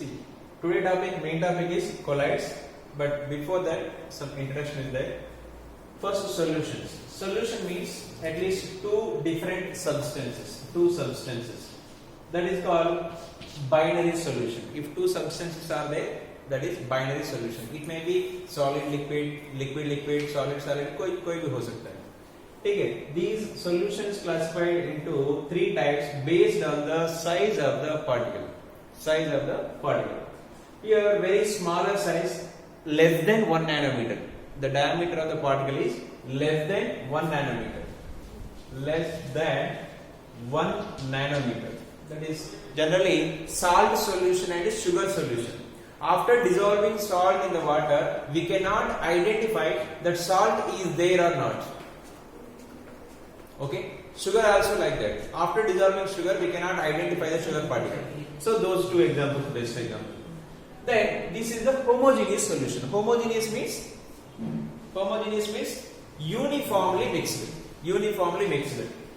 See, today main topic is colloids, but before that some introduction is there. First, solutions. Solution means at least two different substances, that is called binary solution. If two substances are there, that is binary solution. It may be solid liquid, liquid liquid, solid solid, कोई भी हो सकता है. ठीक है. These solutions classified into three types based on the size of the particle. Here, very smaller size, less than 1 nanometer. The diameter of the particle is less than 1 nanometer. That is generally salt solution and sugar solution. After dissolving salt in the water, we cannot identify that salt is there or not. Okay? Sugar also like that. After dissolving sugar, we cannot identify the sugar particle. So those two examples, best example. Then this is the homogeneous solution. Homogeneous means uniformly mixed.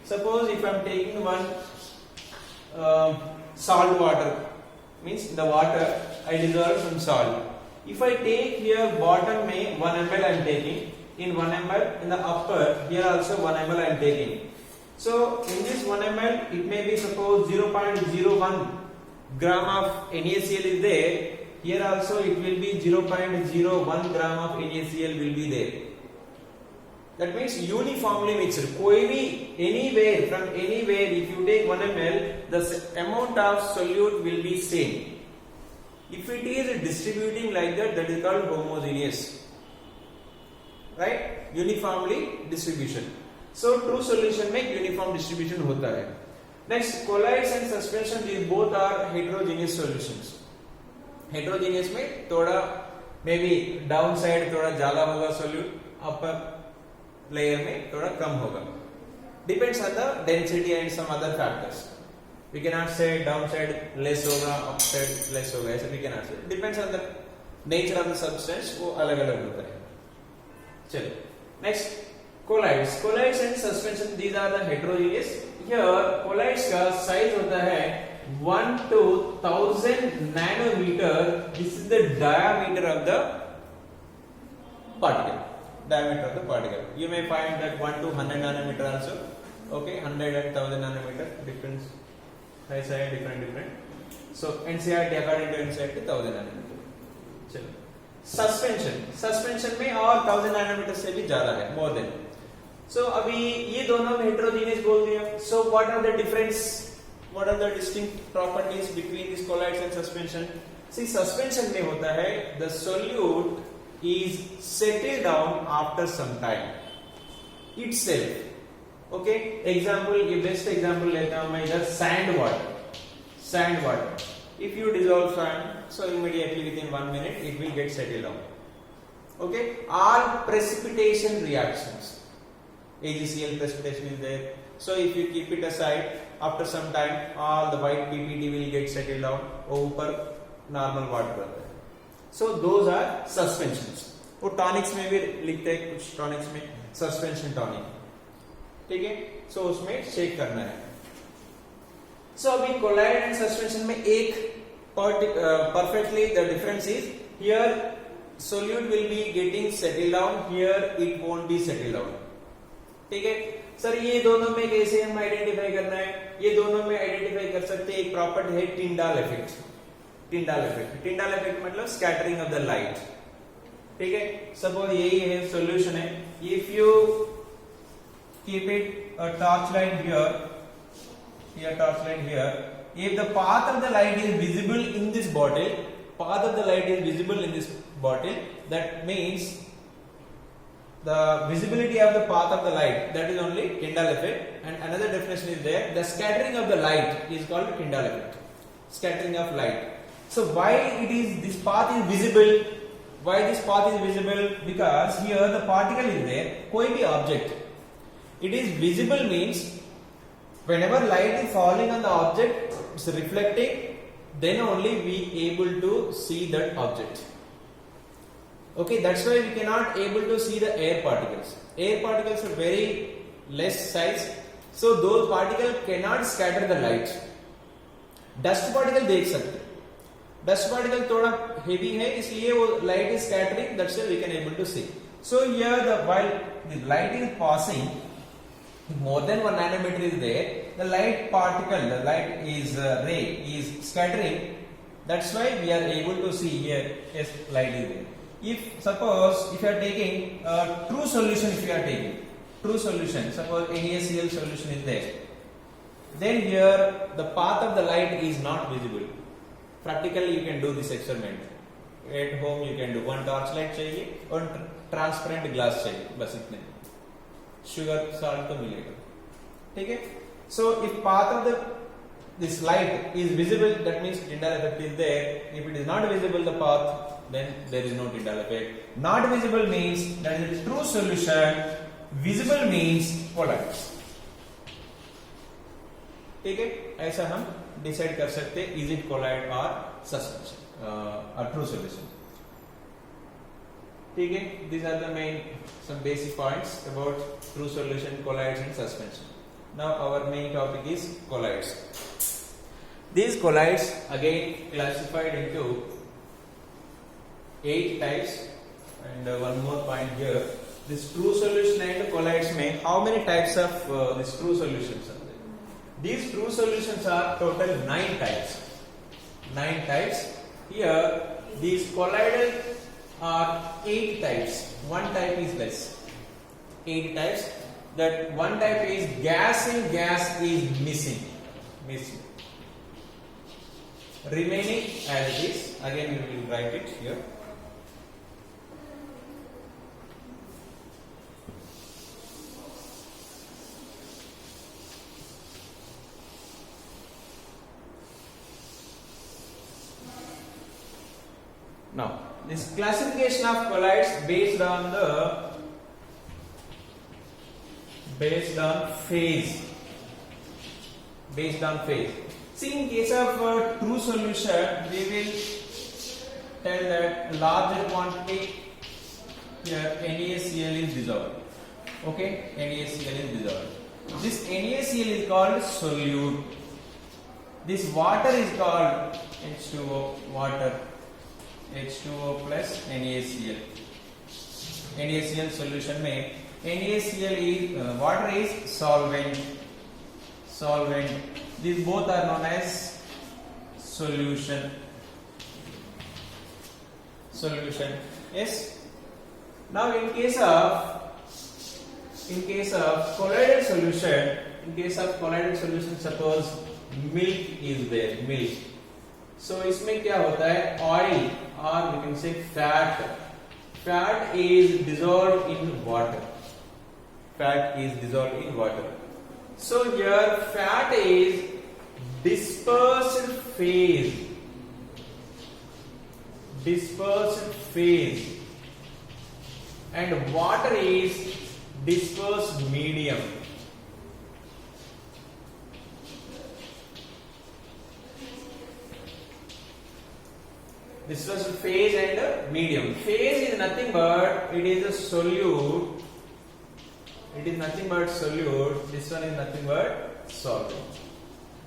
Suppose if I am taking one salt water, means in the water I dissolve some salt. If I take here bottom में 1 ml I am taking, in 1 ml in the upper here also 1 ml I am taking. So in this 1 ml it may be suppose 0.01 gram of NaCl is there. Here also it will be 0.01 gram of NaCl will be there. That means uniformly mixed. कोई भी anywhere from anywhere if you take 1 ml, the amount of solute will be same. If it is distributing like that, that is called homogeneous. Right? Uniformly distribution. So true solution में uniform distribution होता है. Next, colloids and suspension, these both are heterogeneous solutions. Heterogeneous में थोड़ा maybe downside थोड़ा ज़्यादा होगा solute, upper layer में थोड़ा कम होगा. Depends on the density and some other factors. We cannot say downside less होगा, upside less होगा, ऐसा we cannot say. Depends on the nature of the substance, वो अलग-अलग होता है. चलो. Next, colloids. Colloids and suspension, these are the heterogeneous. Here, colloids का size होता है 1 to 1000 nanometer. This is the diameter of the particle. You may find that 1 to 100 nanometer also. Okay, 100 and 1000 nanometer difference. High side different. So NCERT according to NCERT 1000 nanometer. चलो. Suspension में और 1000 nanometer से भी ज़्यादा है, more than. So अभी ये दोनों में heterogeneous बोल दिया. So what are the difference? What are the distinct properties between these colloids and suspension? See, suspension में होता है the solute is settled down after some time itself. Okay, example, ये best example लेता हूँ मैं इधर sand water. If you dissolve sand, so immediately within 1 minute it will get settled down. Okay, all precipitation reactions. AgCl precipitation is there. So if you keep it aside, after some time all the white PPT will get settled down. ऊपर normal water रहता है. So those are suspensions. वो tonics में भी लिखते हैं कुछ tonics में suspension tonic. ठीक है? So उसमें shake करना है. So अभी colloid and suspension में एक perfectly the difference is here solute will be getting settled down, here it won't be settled down. ठीक है? सर ये दोनों में कैसे हम आइडेंटिफाई करना है? ये दोनों में आइडेंटिफाई कर सकते हैं. एक प्रॉपर्टी है टिंडाल इफेक्ट मतलब स्कैटरिंग ऑफ द लाइट. ठीक है? सपोज यही है सॉल्यूशन है. If you keep it a torch light here, if the path of the light is visible in this bottle, that means the visibility of the path of the light, that is only Tyndall effect. And another definition is there, the scattering of the light is called Tyndall effect. Scattering of light. So why this path is visible? Because here the particle is there, कोई भी object. It is visible means whenever light is falling on the object, it's reflecting, then only we able to see that object. Okay, that's why we cannot able to see the air particles. Air particles are very less size, so those particles cannot scatter the light. Dust particle देख सकते, dust particle थोड़ा heavy है, इसलिए वो light is scattering, that's why we can able to see. So here the while the light is passing, more than 1 nanometer is there, the light particle, the light is ray is scattering, that's why we are able to see here, yes, light is there. If suppose if you are taking a true solution, if you are taking true solution, suppose NaCl solution is there, then here the path of the light is not visible. Practically you can do this experiment at home, you can do. one torch light चाहिए और transparent glass चाहिए, बस इतने. Sugar salt तो मिलेगा, ठीक है. So if path of the this light is visible, that means Tyndall effect is there. If it is not visible the path, then there is no Tyndall effect. Not visible means that is a true solution, visible means colloids. ठीक है, ऐसा हम decide कर सकते हैं is it collide और suspension और true solution. ठीक है, these are the main some basic points about true solution, colloids and suspension. Now our main topic is colloids. These colloids again classified into 8 types, and one more point here, this true solution and colloids में how many types of this true solutions are there? These true solutions are total 9 types. 9 types. Here these colloidal are 8 types. One type is less. 8 types. That one type is gas, and gas is missing. Remaining as it is. Again we will write it here. Now, this classification of colloids based on phase. See, in case of true solution, we will tell that larger quantity here NaCl is dissolved. Okay, NaCl is dissolved. This NaCl is called solute. This water is called H2O, water. H2O plus NaCl. NaCl solution में NaCl is water is solvent. These both are known as solution. Yes. Now in case of colloidal solution, suppose milk is there. Milk. So इसमें क्या होता है, oil or we can say fat is dissolved in water. So here fat is dispersed phase, and water is dispersed medium. This was phase and medium. Phase is nothing but it is a solute. This one is nothing but solvent.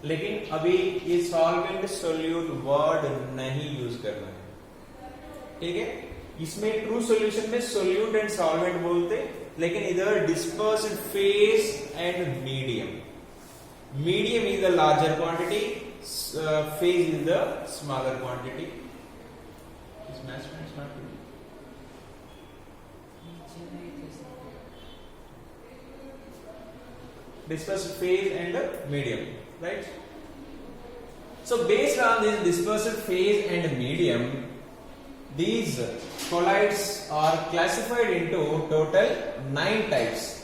लेकिन अभी ये solvent solute word नहीं use करना है, ठीक है. इसमें true solution में solute and solvent बोलते, लेकिन इधर dispersed phase and medium. Medium is the larger quantity, phase is the smaller quantity. This match is not good. Dispersed phase and medium, right? So based on this dispersed phase and medium, these colloids are classified into total 9 types.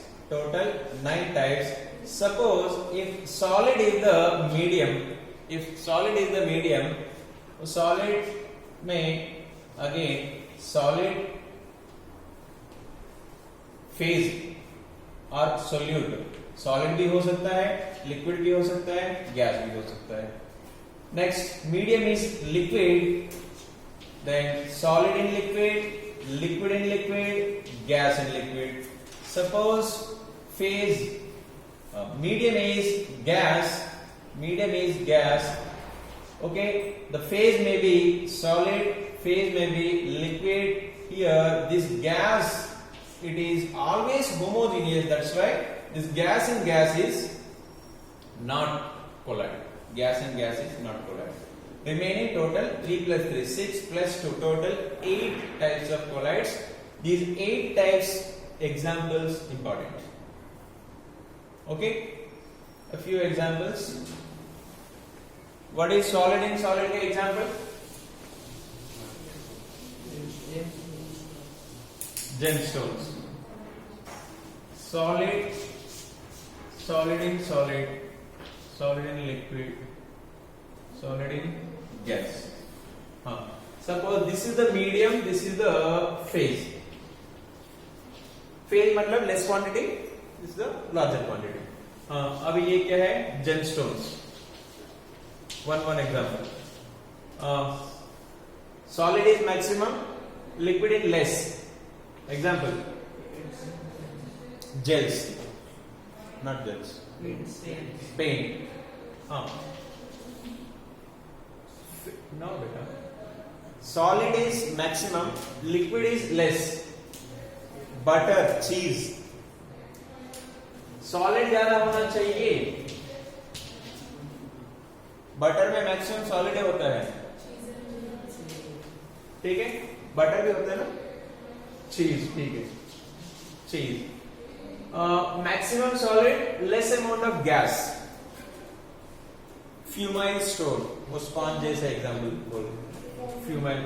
Suppose if solid is the medium, solid में again solid phase और solute. Solid भी हो सकता है, liquid भी हो सकता है, गैस भी हो सकता है. Next medium is liquid, then solid in liquid in liquid, gas in liquid. Suppose phase medium is gas, Okay, the phase may be solid, phase may be liquid. Here this gas, it is always homogeneous, that's why this gas in gas is not collide. Gas in gas is not collide. Remaining total 3 plus 3 6 plus 2 total 8 types of collides. These 8 types examples important. Okay, a few examples. What is solid in solid का example? Gemstones. Solid, solid in solid, solid in liquid, solid in gas. Suppose this is the medium, this is the phase. Phase मतलब less quantity, this is the larger quantity. अब ये क्या है? Gemstones. One example. Solid is maximum, liquid is less. Example. Gels, not gels. Paint. No, beta. Solid is maximum, liquid is less. Butter, cheese. Solid ज्यादा होना चाहिए. Butter में maximum solid होता है, ठीक है. बटर भी होता है ना. चीज, ठीक है. चीज maximum solid, less amount of gas. फ्यूमाइल स्टोन, वो स्पॉन्ज जैसा एग्जाम्पल बोल. फ्यूमाइल,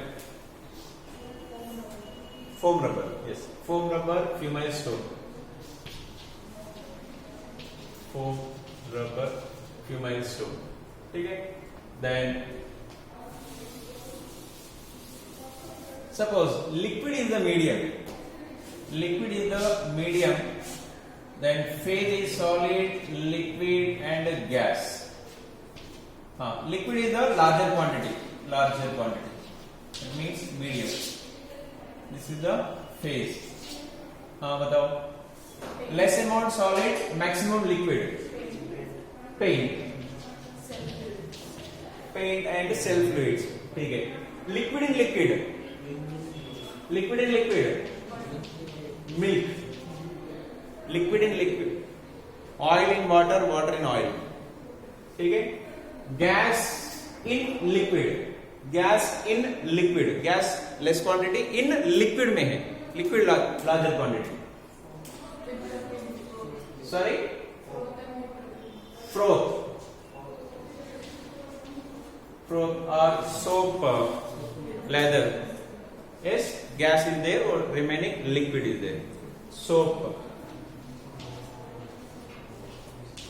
foam rubber, yes, foam rubber, फ्यूमाइल स्टोन. फोम रबर, फ्यूमाइल स्टोन, ठीक है. Then suppose liquid is the medium. Liquid is the medium. Then phase is solid, liquid, and gas. Liquid is the larger quantity. Larger quantity. It means medium. This is the phase. बताओ. Less amount solid, maximum liquid. Paint. Paint and cell fluids, ठीक है. Liquid in liquid, liquid in liquid, milk. Liquid in liquid, oil in water, water in oil, ठीक है. Gas in liquid, gas in liquid, gas less quantity in liquid में है, liquid larger quantity. Sorry, froth. Or soap, leather. Yes, gas is there or remaining liquid is there. Soap,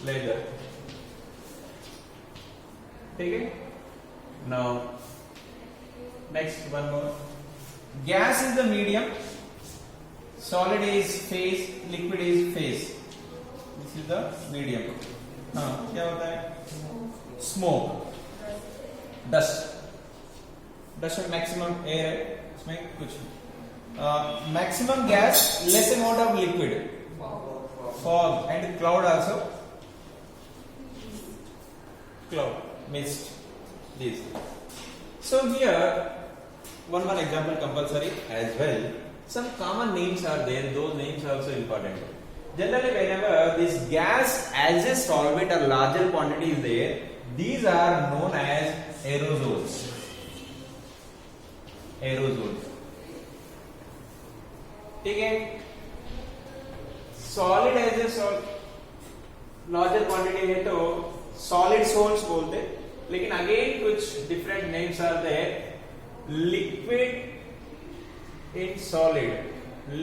leather. ठीक है. Now, next one more. Gas is the medium. Solid is phase. Liquid is phase. This is the medium. क्या होता है? Smoke. Dust. Dust में maximum air है, इसमें कुछ maximum gas, less amount of liquid. Fog and cloud also. Cloud, mist, this. So here one example compulsory as well. Some common names are there, those names are also important. Generally whenever this gas as a solvent or larger quantity is there, these are known as aerosols. Aerosols, ठीक है. Solid as a larger quantity है तो solid sols बोलते, लेकिन again कुछ different names are there. Liquid in solid,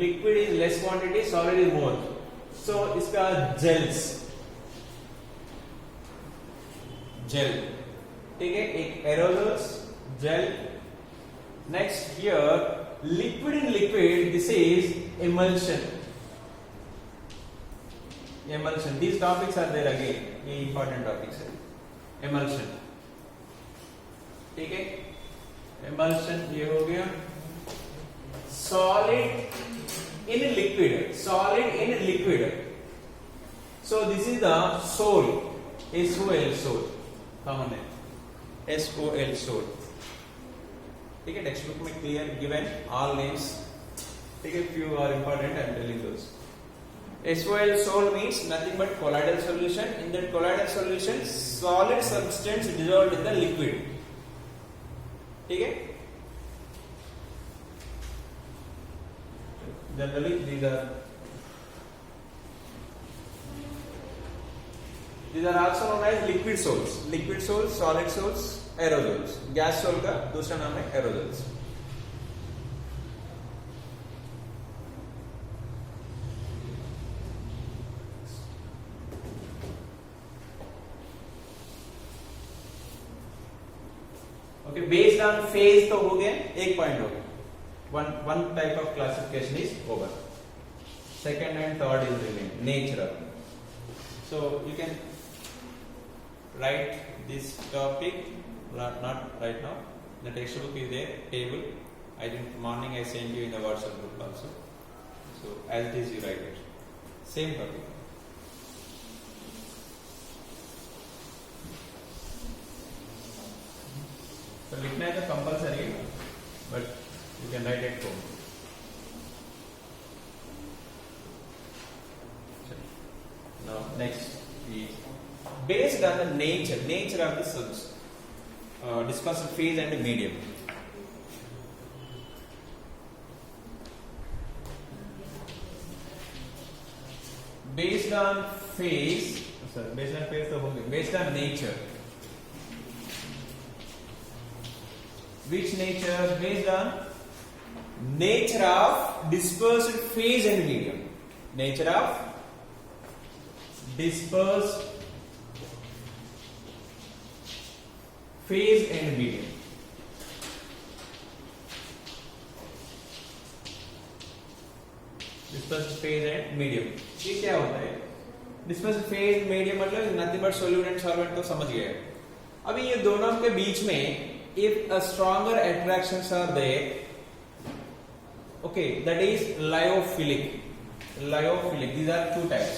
liquid is less quantity, solid is more. So इसका gels, gel, ठीक है. एक aerosols, gel. Next here liquid in liquid, this is emulsion. Emulsion, these topics are there again, ये important topics है. Emulsion, ठीक है. Emulsion ये हो गया. Solid in liquid, solid in liquid. So this is the sol, SOL, sol, common name. SOL sol, ठीक है, textbook में क्लियर गिवन ऑल नेम्स, ठीक है, few are important, I am telling those. SOL sol means nothing but colloidal solution. In that colloidal solution, solid substance dissolved in the liquid, ठीक है. Generally these are also known as liquid sols, solid sols, aerosols. Gas sol का दूसरा नाम है aerosols. Okay, based on phase तो हो गया, एक पॉइंट हो गया, one type of classification is over. Second and third is remain natural. So you can write this topic, not right now. The textbook is there, table. I think morning I sent you in the WhatsApp group also. So as this you write it. Same topic. So लिखना है तो compulsory, but you can write at home. Now next is based on the nature of the substance, dispersion phase and medium. Based on phase तो हो गया. Based on nature. Which nature? Based on nature of dispersed phase and medium. Nature of dispersed phase and medium. Dispersed phase and medium. ये क्या होता है? Dispersed phase medium मतलब nothing but solute and solvent तो समझ गए. अभी ये दोनों के बीच में if a stronger attractions are there, okay, that is lyophilic. These are two types.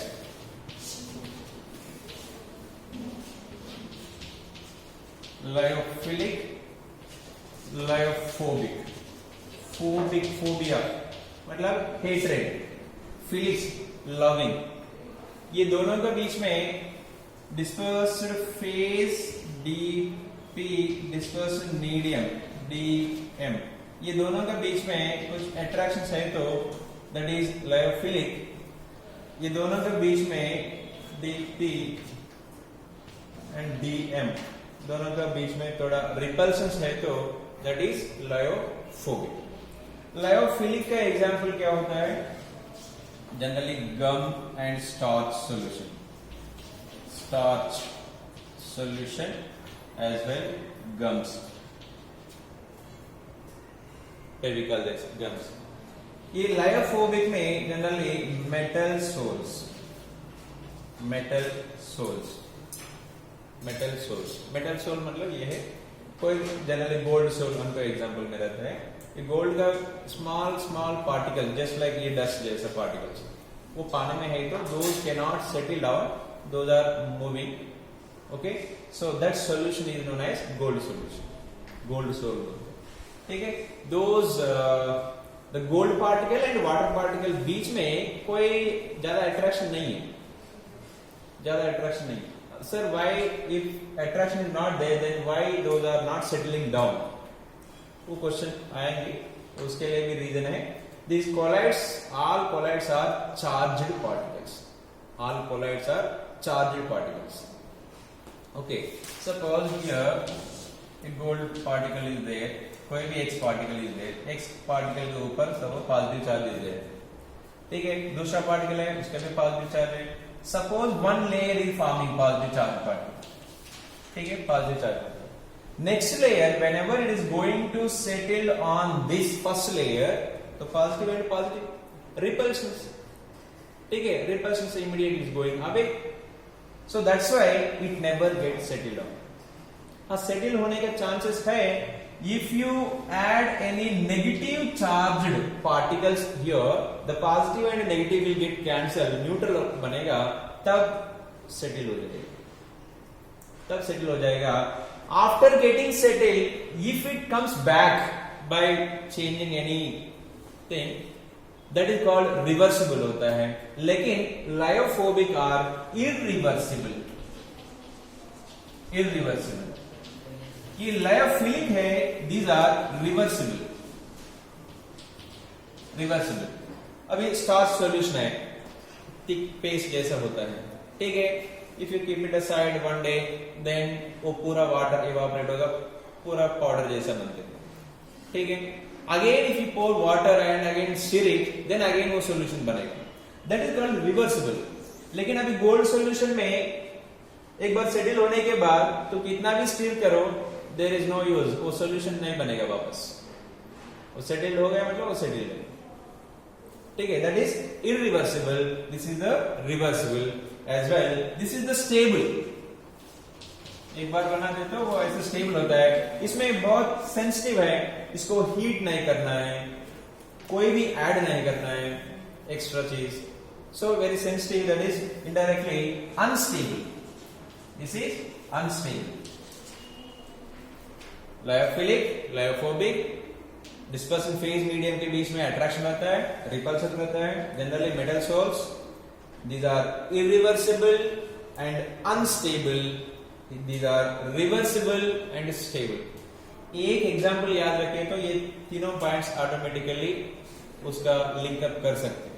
Lyophilic, lyophobic. phobia मतलब hatred, philic loving. ये दोनों के बीच में dispersed phase DP, dispersed medium DM, ये दोनों के बीच में कुछ attractions है तो that is lyophilic. ये दोनों के बीच में DP and DM, दोनों के बीच में थोड़ा repulsions है तो that is lyophobic. Lyophilic का एग्जाम्पल क्या होता है? Generally gum and starch solution as well gums. Gums. ये लायोफोबिक में generally metal sols. Metal sol मतलब ये है, कोई जनरली गोल्ड सोल उनको एग्जाम्पल में रहता है. ये गोल्ड का स्मॉल पार्टिकल जस्ट लाइक ये डस्ट जैसा पार्टिकल्स वो पानी में है तो those cannot settle down, those are moving. Okay, so that solution is known as gold soul. ठीक है, those the gold particle and water particle बीच में कोई ज्यादा अट्रैक्शन नहीं है. Sir why if attraction is not there then why those are not settling down? वो question आएंगे, उसके लिए भी रीजन है. These colloids, all colloids are charged particles. Okay, suppose here a gold particle is there, कोई भी X particle is there. X particle के ऊपर सब पॉजिटिव चार्ज is there. ठीक है, दूसरा पार्टिकल है उसका भी पॉजिटिव चार्ज है. Suppose one layer is forming positive charge particle. ठीक है, positive charge. Next layer, whenever it is going to settle on this first layer, तो positive and positive repulsions. ठीक है, repulsions immediately is going away. So that's why it never gets settled on. हाँ, settle होने के chances है if you add any negative charged particles here, the positive and negative will get cancelled, neutral बनेगा, तब settle हो जाएगा. After getting settle if it comes back by changing anything that is called reversible होता है, लेकिन lyophobic are irreversible. ये lyophilic है, these are reversible. अभी स्टार्च सॉल्यूशन है, थिक पेस्ट जैसा होता है, ठीक है। If you keep it aside one day then वो पूरा वाटर इवापोरेट होगा, पूरा पाउडर जैसा बनते हैं, ठीक है। Again if you pour water and again stir it then again वो सॉल्यूशन बनेगा, दैट इज कॉल्ड रिवर्सिबल। लेकिन अभी गोल्ड सॉल्यूशन में एक बार सेटल होने के बाद तो कितना भी स्टिर करो देयर इज नो यूज, वो सॉल्यूशन नहीं बनेगा वापस, वो सेटल हो गया मतलब वो सेटल है, ठीक है। That is irreversible, this is the reversible as well, this is the stable. एक बार बना देते हो वो ऐसे स्टेबल होता है। इसमें बहुत सेंसिटिव है, इसको हीट नहीं करना है, कोई भी ऐड नहीं करना है एक्स्ट्रा चीज, so very sensitive, that is indirectly unstable, this is unstable. Lyophilic, lyophobic, dispersion phase medium के बीच में अट्रैक्शन रहता है, रिपल्सन रहता है, generally metal sols, these are irreversible and unstable, these are reversible and stable। एक example याद रखें तो ये तीनों पॉइंट्स ऑटोमेटिकली उसका लिंकअप कर सकते हैं।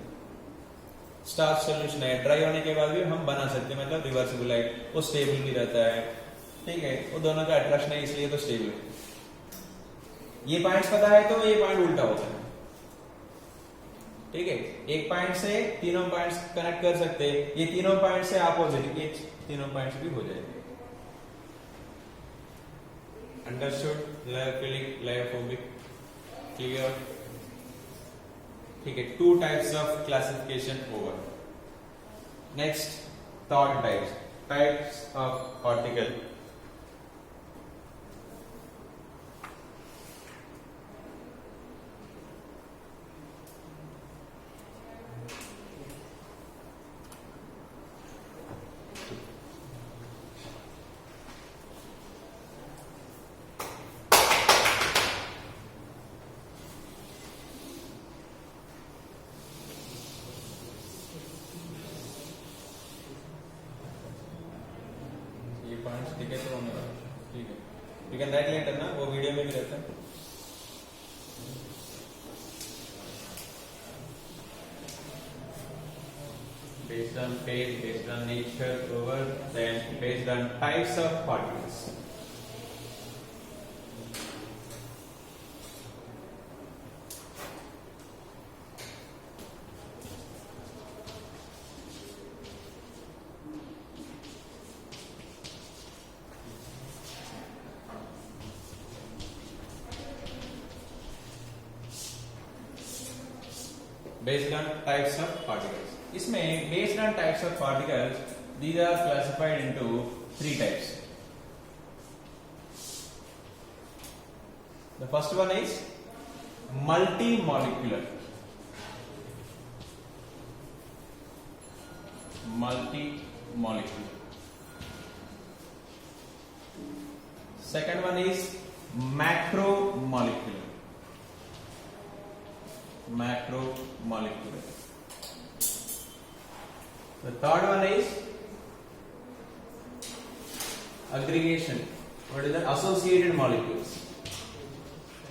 स्टार्च सॉल्यूशन है, ड्राई होने के बाद भी हम बना सकते हैं, मतलब रिवर्सिबल है, वो स्टेबल भी रहता है, ठीक है। वो दोनों का अट्रैक्शन है इसलिए तो स्टेबल है। ये पॉइंट्स पता है तो ये पॉइंट उल्टा होता है, ठीक है। एक पॉइंट से तीनों पॉइंट्स कनेक्ट कर सकते हैं, ये तीनों पॉइंट से अपोजिट, ये तीनों पॉइंट्स भी हो जाएंगे। अंडरस्टूड? लायोफिलिक, लायोफोबिक, क्लियर, ठीक है। Two types of classification over. Next third types of particle. ठीक है, तो ठीक है, यू कैन राइट लेटर ना, वो वीडियो में भी रहता है। Based on phase, based on nature over, then based on types of particles. Based on types of particles. इसमें based on types of particles, these are classified into three types. The first one is multi-molecular. Multi-molecular. Second one is macromolecular. Macromolecular. The third one is aggregation. What is that? Associated molecules.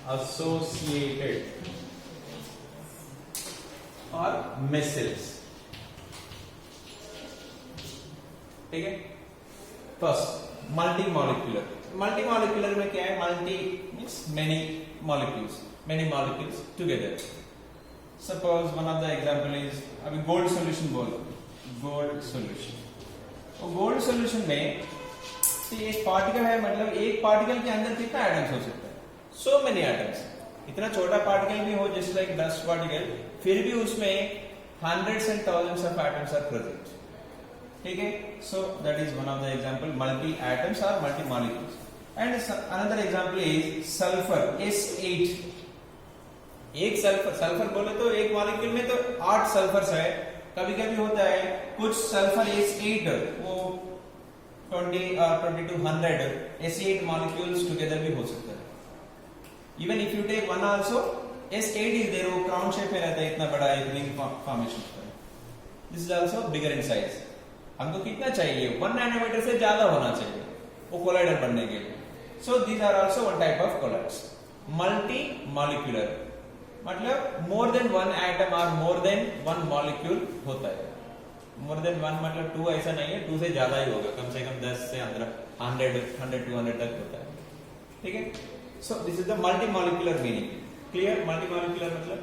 Associated or meshes. ठीक है। First मल्टीमोलिकुलर। मल्टीमोलिकुलर में क्या है? Multi means many molecules together. Suppose one of the example is, अभी gold solution बोलो, gold solution. और gold solution में एक पार्टिकल है, मतलब एक पार्टिकल के अंदर कितना एटम्स हो सकता है? So many atoms. इतना छोटा पार्टिकल भी हो जैसे लाइक डस्ट पार्टिकल, फिर भी उसमें hundreds and thousands of atoms are present. ठीक है, so that is one of the example, multi atoms और multi molecules. And another example is sulphur, S8। एक सल्फर बोले तो एक मॉलिक्यूल में तो 8 सल्फर्स है। कभी कभी होता है कुछ सल्फर S8 वो 20 or 20 to 100 S8 molecules together भी हो सकता है. Even if you take one also, S8 is there, वो crown shape में रहता है, इतना बड़ा एक ring formation होता है. This is also bigger in size. हमको कितना चाहिए? 1 नैनोमीटर से ज्यादा होना चाहिए वो कोलाइडर बनने के लिए. So these are also one type of colloids. Multi molecular मतलब more than one atom or more than one molecule होता है. More than one मतलब 2 ऐसा नहीं है, 2 से ज्यादा ही होगा, कम से कम 10 से 100 200 तक होता है. ठीक है. So this is the multi molecular meaning. Clear? Multi molecular मतलब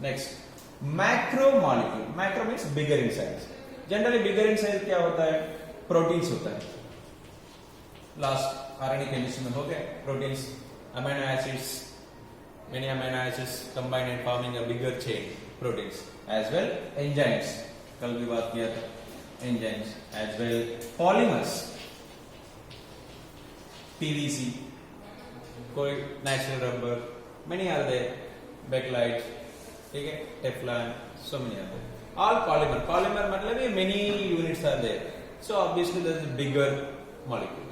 next macromolecule. Macro means bigger in size. Generally bigger in size क्या होता है? Proteins होता है. Last RNA chemistry में हो गया. Proteins, amino acids, many amino acids combine and forming a bigger chain. Proteins as well. Enzymes. कल भी बात किया था. Enzymes as well. Polymers. PVC. कोई natural rubber. Many are there. Bakelite. ठीक है, Teflon, so many are there. All polymer. Polymer मतलब ये many units are there. So obviously there is a bigger molecule.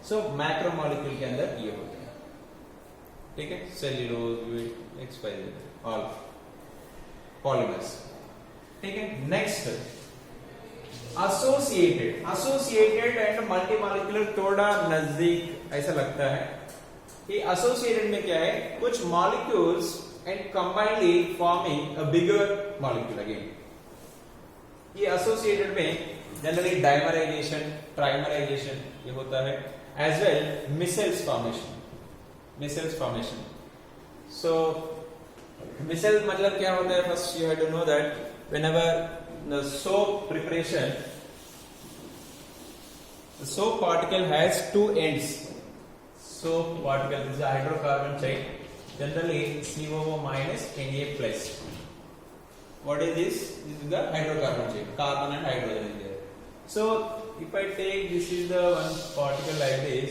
So macromolecule के अंदर ये होते हैं. ठीक है, cellulose, XYZ, all polymers. ठीक है, next associated and multimolecular थोड़ा नजदीक ऐसा लगता है. ये associated में क्या है? कुछ molecules and combinedly forming a bigger molecule again. ये associated में generally dimerization, trimerization ये होता है, as well micelles formation. So micelle मतलब क्या होता है? First you have to know that whenever the soap preparation, the soap particle has two ends. Soap particle, this is a hydrocarbon chain. Generally COO minus Na plus. What is this? This is the hydrocarbon chain. Carbon and hydrogen is there. So if I take this is the one particle like this.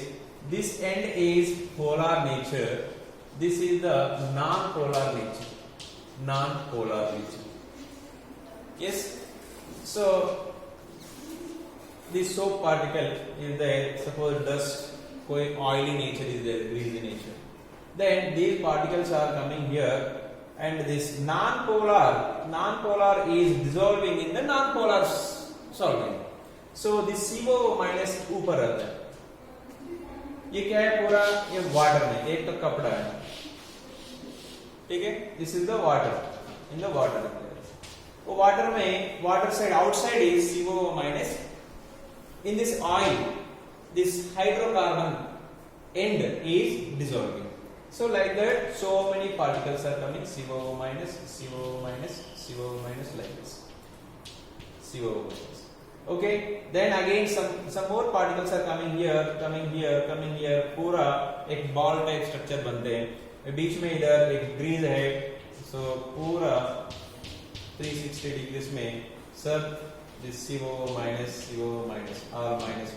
This end is polar nature. This is the non-polar nature. Yes. So this soap particle is there. Suppose dust, कोई oily nature is there, greasy nature. Then these particles are coming here, and this non-polar is dissolving in the non-polar solvent. So this CO minus ऊपर रहता है. ये क्या है? पूरा ये water में, एक तो कपड़ा है, ठीक है. This is the water, in the water. वो वाटर में, water side outside is CO minus. In this oil, this hydrocarbon end is dissolving. So like that, so many particles are coming, CO minus, like this. CO minus. Okay, then again some more particles are coming here. पूरा एक ball type structure बनते हैं. बीच में इधर एक grease है. So पूरा 360 degrees में सब this CO minus, all minus.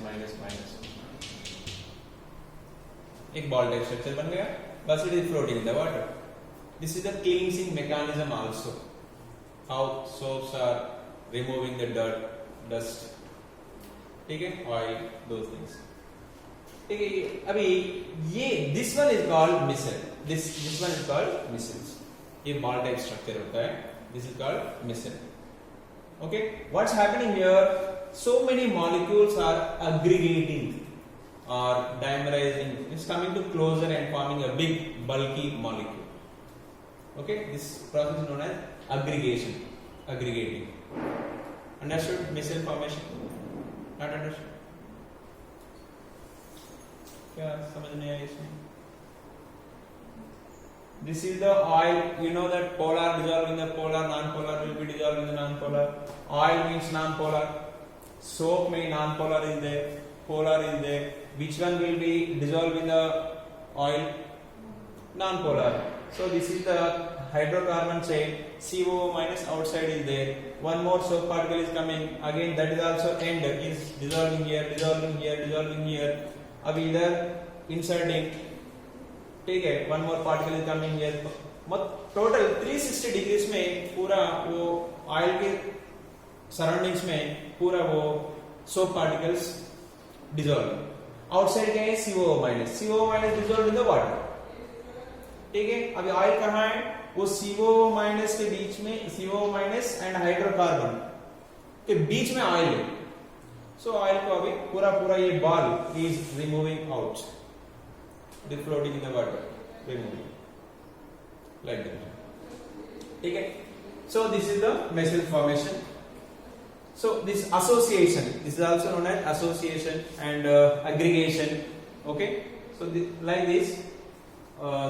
एक ball type structure बन गया. But it is floating in the water. This is the cleansing mechanism also. How soaps are removing the dirt, dust, ठीक है, oil, those things. ठीक है. अभी ये this one is called micelle. This one is called micelles. ये ball type structure होता है. This is called micelle. Okay. What's happening here? So many molecules are aggregating or dimerizing. It's coming to closer and forming a big bulky molecule. Okay, this process is known as aggregating. Understood? Micelle formation? Not understood? क्या समझ नहीं आया इसमें? This is the oil. You know that polar dissolving the polar, non-polar will be dissolving the non-polar. Oil means non-polar. Soap means non-polar is there. Polar is there. Which one will be dissolved in the oil? Non-polar. So this is the hydrocarbon chain. CO minus outside is there. One more soap particle is coming. Again that is also end is dissolving here. अब इधर inserting. ठीक है. One more particle is coming here. Total 360 degrees में पूरा वो oil के surroundings में पूरा वो soap particles dissolving. आउटसाइड क्या है CO minus dissolve in the water. ठीक है, अभी ऑयल कहाँ है, वो CO माइनस के बीच में, CO माइनस एंड हाइड्रोकार्बन के बीच में ऑयल है. सो ऑयल को अभी पूरा ये ball is removing out, the floating in the water, removing like that. ठीक है, so this is the micelle formation. So this association, this is also known as association and aggregation. Okay, so like this,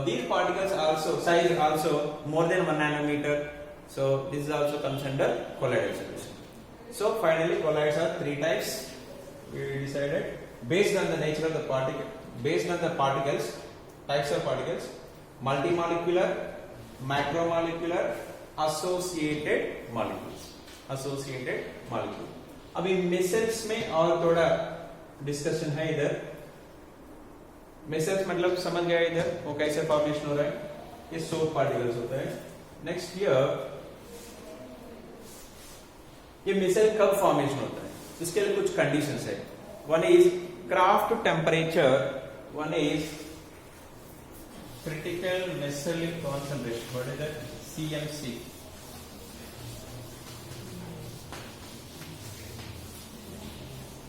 these particles also size also more than 1 nanometer. So this is also comes under colloidal solution. So finally, colloids are 3 types. We decided based on the nature of the particle, based on the particles, types of particles: multimolecular, macromolecular, associated molecules. Associated molecule. अभी micelles में और थोड़ा discussion है. इधर micelles मतलब समझ गया इधर वो कैसे फॉर्मेशन हो रहा है, ये सोप पार्टिकल्स होता है. नेक्स्ट हियर ये मिसेल कब फॉर्मेशन होता है, इसके लिए कुछ कंडीशंस है. One is Kraft temperature, one is critical micellar concentration, what is that, CMC.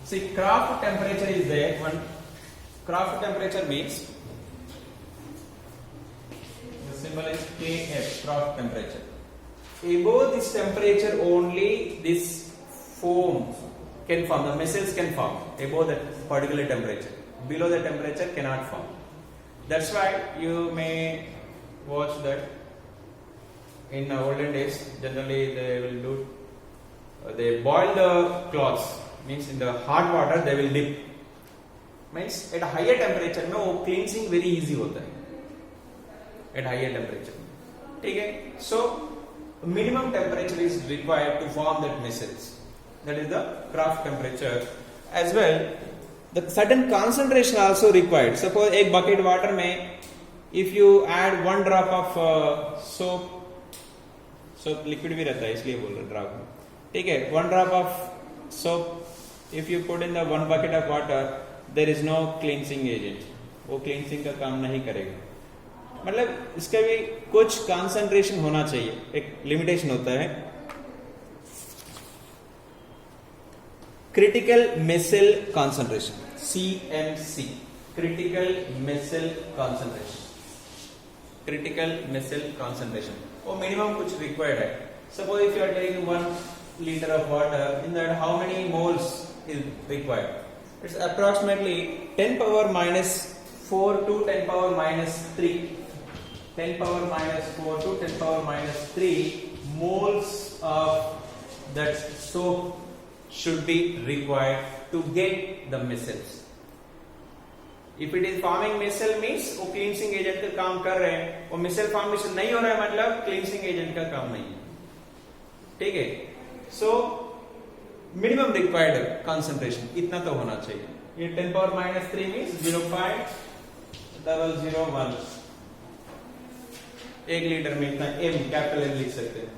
See, Kraft temperature is there. One Kraft temperature means the symbol is Kf, Kraft temperature. Above this temperature only this foam can form, the micelles can form above that particular temperature. Below the temperature cannot form. That's why you may watch that in olden days generally they will do, they boil the cloths. Means in the hot water they will dip. Means at a higher temperature में वो cleansing very easy होता है at higher temperature. ठीक है, so minimum temperature is required to form that micelles. That is the Kraft temperature. As well, the certain concentration also required. Suppose एक bucket water में if you add 1 drop of soap liquid भी रहता है इसलिए बोल रहा drop. ठीक है, 1 drop of soap if you put in the 1 bucket of water, there is no cleansing agent. वो cleansing का काम नहीं करेगा. मतलब इसका भी कुछ concentration होना चाहिए, एक limitation होता है. Critical micelle concentration, CMC, critical micelle concentration. Critical micelle concentration. वो minimum कुछ required है. Suppose if you are taking 1 liter of water, in that how many moles is required? It's approximately 10 power minus 4 to 10 power minus 3. 10 power minus 4 to 10 power minus 3 moles of that soap should be required to get the micelles. If it is forming micelle means वो cleansing agent का काम कर रहे हैं, वो micelle formation नहीं हो रहा है मतलब cleansing agent का काम नहीं है. ठीक है, so minimum required concentration इतना तो होना चाहिए. ये 10 power minus 3 means 0.001. 1 लीटर में इतना M कैपिटल M लिख सकते हैं,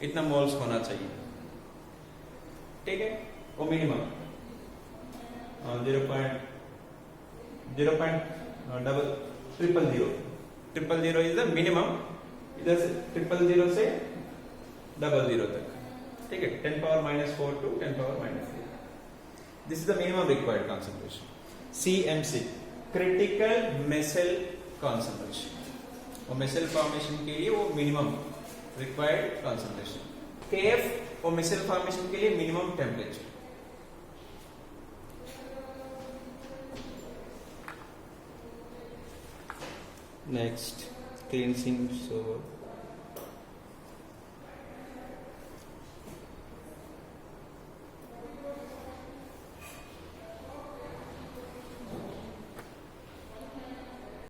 इतना मोल्स होना चाहिए. ठीक है, वो मिनिमम 0.000 इज द मिनिमम. इधर से 000 से 00 तक. ठीक है, 10 power minus 4 to 10 power minus 3. This is the minimum required concentration. CMC, critical micelle concentration. वो micelle formation के लिए वो minimum required concentration. KF वो micelle formation के लिए minimum temperature. Next, cleansing. So